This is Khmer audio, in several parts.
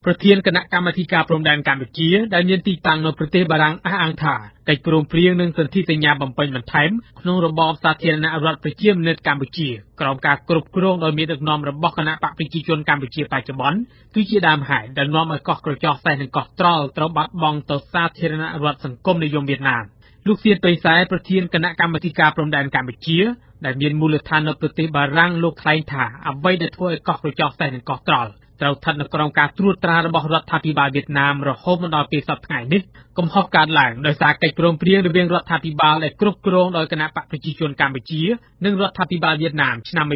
ប្រធានគណៈកម្មាធិការព្រំដែនកម្ពុជាដែលមានទីតាំងនៅប្រទេសបារាំងអះអាងថាកិច្ចព្រមព្រៀងនឹងសន្ធិសញ្ញាបំពេញបន្ថែមក្នុងរបបសាធារណរដ្ឋប្រជាមានិតកម្ពុជាក្រោមការគ្រប់គ្រងដោយមេដឹកនាំរបស់គណៈបកប្រជាជនកម្ពុជាបច្ចុប្បន្នគឺជាដើមហេតុដែលនាំឲ្យកោះក្រចកសេះនិងកោះត្រល់ត្រូវបាត់បង់ទៅសាធារណរដ្ឋសង្គមនិយមវៀតណាមលោកសៀនពេញសែប្រធានគណៈកម្មាធិការព្រំដែនកម្ពុជាដែលមានមូលដ្ឋាននៅប្រទេសបារាំងលោកថ្លែងថាអ្វីដែលធ្វើឲ្យកោះក្រចកសេះនិងកោះត្រល់ត្រូវស្ថិតនៅក្រោមការត្រួតត្រារបស់រដ្ឋាភិបាលវៀតណាមរហូតមកដល់ពេលសព្វថ្ងៃនេះកំហុសកើតឡើងដោយសារកិច្ចព្រមព្រៀងរវាងរដ្ឋាភិបាលដែលគ្រប់គ្រងដោយគណៈបកប្រជាជនកម្ពុជានិងរដ្ឋាភិបាលវៀតណាមឆ្នាំ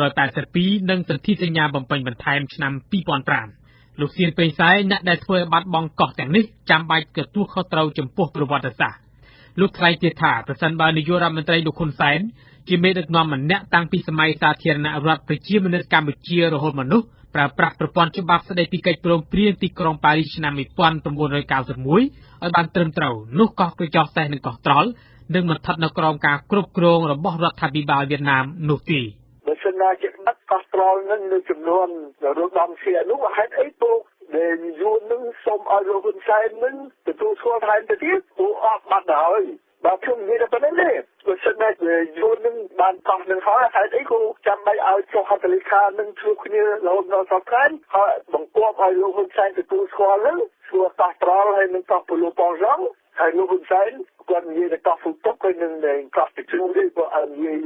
1982និងសន្ធិសញ្ញាបំពេញបន្ថែមឆ្នាំ2005លោកសៀនពេញសែអ្នកដែលធ្វើឲ្យបាត់បង់កោះទាំងនេះចាំបាច់ទទួលខុសត្រូវចំពោះប្រវត្តិសាស្ត្រលោកថ្លែងទៀតថាប្រសិនបើនាយករដ្ឋមន្ត្រីលោកហ៊ុនសែនជាមេដឹកនាំម្នាក់តាំងពីសម័យសាធារណរដ្ឋប្រជាមានិតកម្ពុជារហូតមកនោះប្រើប្រាស់ប្រព័ន្ធច្បាប់ស្តីពីកិច្ចព្រមព្រៀងទីក្រុងប៉ារីសឆ្នាំ1991ឲ្យបានត្រឹមត្រូវនោះកោះក្រចកសេះនិងកោះត្រល់នឹងមិនស្ថិតនៅក្រោមការគ្រប់គ្រងរបស់រដ្ឋាភិបាលវៀតណាមនោះទេបើសិនណាជាបាត់កោះត្រល់នឹងនៅចំនួនរំដំសៀនោះហេតុអីពូដែលយួននឹងសូមឲ្យលោកហ៊ុនសែននឹងទទួលស្គាល់ថែមទៅទៀតពូអត់បាត់ហើយបាទខ្ញុំនិយាយតែប៉ុណ្្នេះទេបើសិនណាយួននឹងបានកោះនឹងហើយហេតុអីគូចាំបាច់ឲ្យចុះហត្ថលេខានឹងជួបគ្នារហូតដល់សប្តាហ៍ហើយបង្គាប់ឲ្យលោកហ៊ុនសែនទទួលស្គាល់នឹងស្គាល់កោះត្រល់ហើយនឹងកោះពលូប៉ងរងហើយលោកហ៊ុនសែនគាត់និយាយតែកោះហ្វូតុកហើយនឹងកោះទឹកជ្រោះទេគាត់អត់និយាយ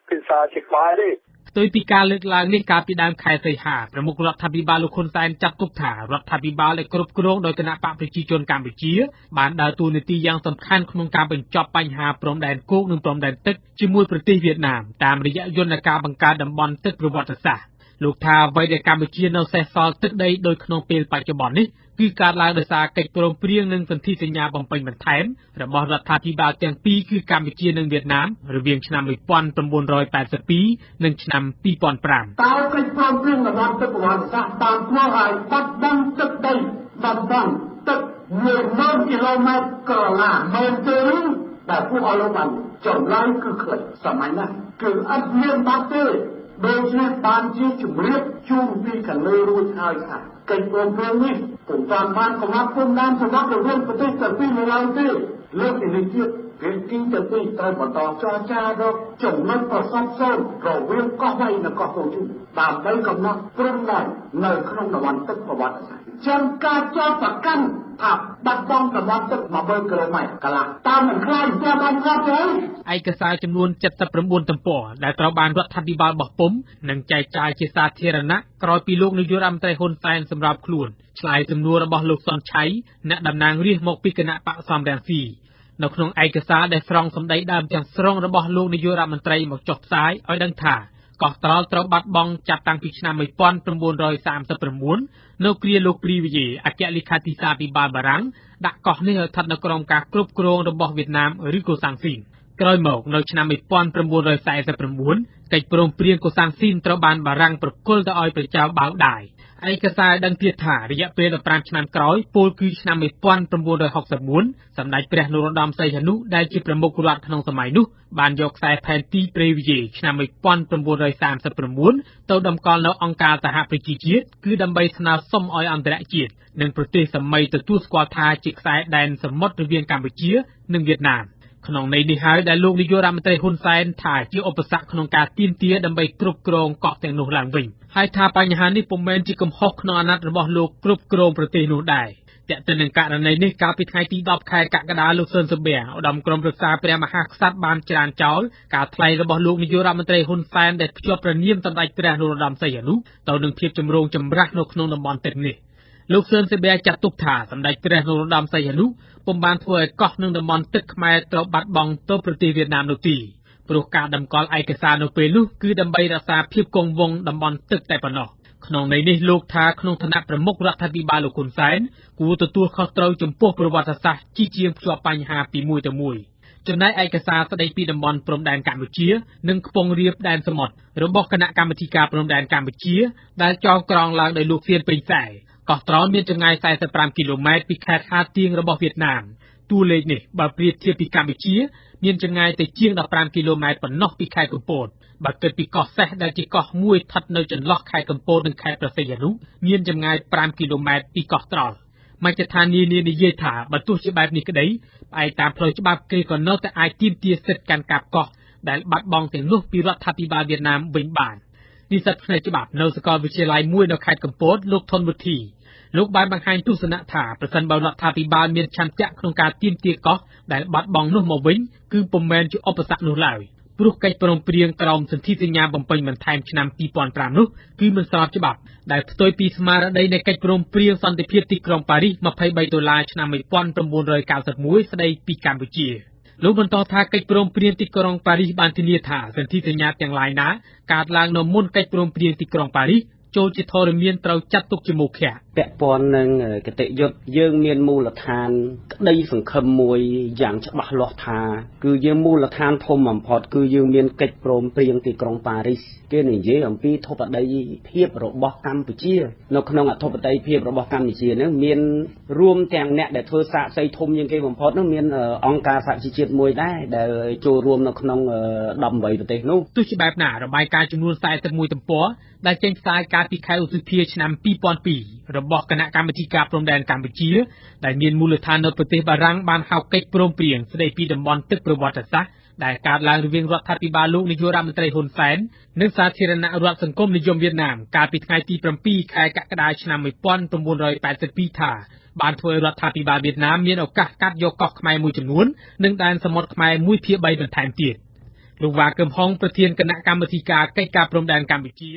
ភាសាជាខ្មែរទេផ្ទុយពីការលើកឡើងនេះកាលពីដើមខែសីហាប្រមុខរដ្ឋាភិបាលលោកហ៊ុនសែនចាត់ទុកថារដ្ឋាភិបាលដែលគ្រប់គ្រងដោយគណៈបកប្រជាជនកម្ពុជាបានដើរតួនាទីយ៉ាងសំខាន់ក្នុងការបញ្ចប់បញ្ហាព្រំដែនគោកនិងព្រំដែនទឹកជាមួយប្រទេសវៀតណាមតាមរយៈយន្តការបង្កើតតំបន់ទឹកប្រវត្តិសាស្ត្រលោកថាអ្វីដែលកម្ពុជានៅសេសសល់ទឹកដីដោយក្នុងពេលបច្ចុប្បន្ននេះគឺកើតឡើងដោយសារកិច្ចព្រមព្រៀងនិងសន្ធិសញ្ញាបំពេញបន្ថែមរបស់រដ្ឋាភិបាលទាំងពីរគឺកម្ពុជានិងវៀតណាមរវាងឆ្នាំ1982និងឆ្នាំ2005តើកិច្ចព្រមព្រៀងរបស់ទឹកប្រវត្តិសាស្ត្របានធ្វើឲ្យបាត់បង់ទឹកដីតំបន់ទឹក10000គីឡូម៉ែត្រក្រឡាមែនទេដែលពួកអស់លោកបានចម្លើយគឺខ្លីសាមញ្ញណាស់គឺអត់មានបាត់ទេដូច្នេះបានជាជំរាបជូនពីខាងលើរួចហើយថាកិច្ចព្រមព្រៀងនេះពុំបានកំណត់ព្រំដែនសម្រាប់រវាងប្រទេសទាំងពីរនៅឡើយទេលើកពីនេះទៀតភាគីទាំងពីរត្រូវបន្តចរចារកចំណុចប្រសពសូន្យរវាងកោះវៃនិងកោះកូជូដើម្បីកំណត់ព្រំដែននៅក្នុងតំបន់ទឹកប្រវត្តិសាស្ត្រចំការចោទប្រកាន់ថាបាត់បង់តំបន់ទឹក10000គីឡូម៉ែត្រកន្លះតើមិនខ្លាចជាបានខុសទេឯកសារចំនួន79ទំព័រដែលត្រូវបានរដ្ឋាភិបាលបោះពុម្ពនិងចែកចាយជាសាធារណៈក្រោយពីលោកនាយករដ្ឋមន្ត្រីហ៊ុនសែនសម្របខ្លួនឆ្លើយសំណួររបស់លោកសុនឆៃអ្នកតំណាងរាស្ត្រមកពីគណៈបកសំរងស៊ីនៅក្នុងឯកសារដែលស្រង់សម្ដីដើមទាំងស្រុងរបស់លោកនាយករដ្ឋមន្ត្រីមកចុះផ្សាយឲ្យដឹងថាកោះត្រល់ត្រូវបាត់បង់ចាប់តាំងពីឆ្នាំ1939នៅគ្រាលោកព្រីវីយេអគ្គលេខាធិការពិបាលបារាំងដាក់កោះនេះឲ្យស្ថិតនៅក្រោមការគ្រប់គ្រងរបស់វៀតណាមឬក៏សាំងស៊ីនក្រោយមកនៅឆ្នាំ1949កិច្ចព្រមព្រៀងកូសាំងស៊ីនត្រូវបានបារាំងប្រគល់ទៅឲ្យព្រះចៅបាវដាយឯកសារដឹងទៀតថារយៈពេល15ឆ្នាំក្រោយពោលគឺឆ្នាំ1964សម្ដេចព្រះនរោត្តមសីហនុដែលជាប្រមុខរដ្ឋក្នុងសម័យនោះបានយកខ្សែផែនទីព្រៃវិយេឆ្នាំ1939ទៅតម្កល់នៅអង្គការសហប្រជាជាតិគឺដើម្បីស្នើសុំឲ្យអន្តរជាតិនិងប្រទេសសម័យទទួលស្គាល់ថាជាខ្សែដែនសមុទ្ររវាងកម្ពុជានិងវៀតណាមក្នុងន័យនេះហើយដែលលោកនាយករដ្ឋមន្ត្រីហ៊ុនសែនថាជាឧបសគ្គក្នុងការទាមទារដើម្បីគ្រប់គ្រងកោះទាំងនោះឡើងវិញហើយថាបញ្ហានេះពុំមែនជាកំហុសក្នុងអាណត្តិរបស់លោកគ្រប់គ្រងប្រទេសនោះដែរតែទៅនឹងករណីនេះកាលពីថ្ងៃទី10ខែកក្កដាលោកស៊ុនស៊ុបៀឧត្តមក្រុមប្រឹក្សាព្រះមហាក្សត្របានច្រានចោលការថ្លែងរបស់លោកនាយករដ្ឋមន្ត្រីហ៊ុនសែនដែលភ្ជាប់ព្រះនាមសម្ដេចព្រះនរោត្តមសីហនុទៅនឹងភាពចម្រូងចម្រាសនៅក្នុងតំបន់ទឹកនេះលោកស៊ុនស៊ុបៀចាត់ទុកថាសម្ដេចព្រះនរោត្តមសីហនុពុំបានធ្វើឲ្យកោះនឹងតំបន់ទឹកខ្មែរត្រូវបាត់បង់ទៅប្រទេសវៀតណាមនោះទេព្រោះការតម្កល់ឯកសារនៅពេលនោះគឺដើម្បីរក្សាភាពគង់វង្សតំបន់ទឹកតែប៉ុណ្ណោះក្នុងន័យនេះលោកថាក្នុងឋានៈប្រមុខរដ្ឋាភិបាលលោកហ៊ុនសែនគួរទទួលខុសត្រូវចំពោះប្រវត្តិសាស្ត្រជាជាងភ្ជាប់បញ្ហាពីមួយទៅមួយចំណែកឯកសារស្តីពីតំបន់ព្រំដែនកម្ពុជានិងខ្ពង់រាបដែនសមុទ្ររបស់គណៈកម្មាធិការព្រំដែនកម្ពុជាដែលចងក្រងឡើងដោយលោកសៀនពេញសែកោះត្រល់មានចម្ងាយ45គីឡូម៉ែត្រពីខេត្តហាទៀងរបស់វៀតណាមតួលេខនេះបើប្រៀបធៀបពីកម្ពុជាមានចម្ងាយទៅជាង15គីឡូម៉ែត្រប៉ុណ្ណោះពីខេត្តកំពត បើគិតពីកោះសេះដែលជាកោះមួយស្ថិតនៅចន្លោះខេត្តកំពតនិងខេត្តព្រះសីហនុមានចម្ងាយ5 គីឡូម៉ែត្រពីកោះត្រល់មជ្ឈដ្ឋាននានានិយាយថាបើទោះជាបែបនេះក្តីផ្អែកតាមផ្លូវច្បាប់គេក៏នៅតែអាចទាមទារសិទ្ធិកាន់កាប់កោះដែលបាត់បង់ទាំងនោះពីរដ្ឋាភិបាលវៀតណាមវិញបាននិស្សិតផ្នែកច្បាប់នៅសាកលវិទ្យាល័យមួយនៅខេត្តកំពតលោកថនវុធីលោកបានបង្ហាញទស្សនៈថាប្រសិនបើរដ្ឋាភិបាលមានឆន្ទៈក្នុងការទាមទារកោះដែលបាត់បង់នោះមកវិញគឺពុំមែនជាឧបសគ្គនោះឡើយព្រោះកិច្ចព្រមព្រៀងក្រោមសន្ធិសញ្ញាបំពេញបន្ថែមឆ្នាំ2005នោះគឺមិនស្របច្បាប់ដែលផ្ទុយពីស្មារតីនៃកិច្ចព្រមព្រៀងសន្តិភាពទីក្រុងប៉ារីស$23ឆ្នាំ1991ស្តីពីកម្ពុជាលោកបន្តថាកិច្ចព្រមព្រៀងទីក្រុងប៉ារីសបានធានាថាសន្ធិសញ្ញាទាំងឡាយណាកើតឡើងនៅមុនកិច្ចព្រមព្រៀងទីក្រុងប៉ារីសចូលជាធរមានត្រូវចាត់ទុកជាមុខៈពាក់ព័ន្ធនឹងគតិយុត្តយើងមានមូលដ្ឋានក្តីសង្ឃឹមមួយយ៉ាងច្បាស់លាស់ថាគឺយើងមូលដ្ឋានធំបំផុតគឺយើងមានកិច្ចព្រមព្រៀងទីក្រុងប៉ារីសគេនិយាយអំពីធិបតេយ្យភាពរបស់កម្ពុជានៅក្នុងអធិបតេយ្យភាពរបស់កម្ពុជានឹងមានរួមទាំងអ្នកដែលធ្វើសាកសីធំជាងគេបំផុតនោះមានអង្គការសហជីវជាតិមួយដែរដែលចូលរួមនៅក្នុង18ប្រទេសនោះទោះជាបែបណារបាយការណ៍ចំនួន41ទំព័រដែលចេញផ្សាយកាលពីខែឧសភាឆ្នាំ2002របស់គណៈកម្មាធិការព្រំដែនកម្ពុជាដែលមានមូលដ្ឋាននៅប្រទេសបារាំងបានហៅកិច្ចព្រមព្រៀងស្តីពីតំបន់ទឹកប្រវត្តិសាស្ត្រដែលកើតឡើងរវាងរដ្ឋាភិបាលលោកនាយករដ្ឋមន្ត្រីហ៊ុនសែននិងសាធារណរដ្ឋសង្គមនិយមវៀតណាមកាលពីថ្ងៃទី7ខែកក្កដាឆ្នាំ1982ថាបានធ្វើឲ្យរដ្ឋាភិបាលវៀតណាមមានឱកាសកាត់យកកោះខ្មែរមួយចំនួននិងដែនសមុទ្រខ្មែរ1/3បន្ថែមទៀតលោកវ៉ាកឹមហុងប្រធានគណៈកម្មាធិការកិច្ចការព្រំដែនកម្ពុជា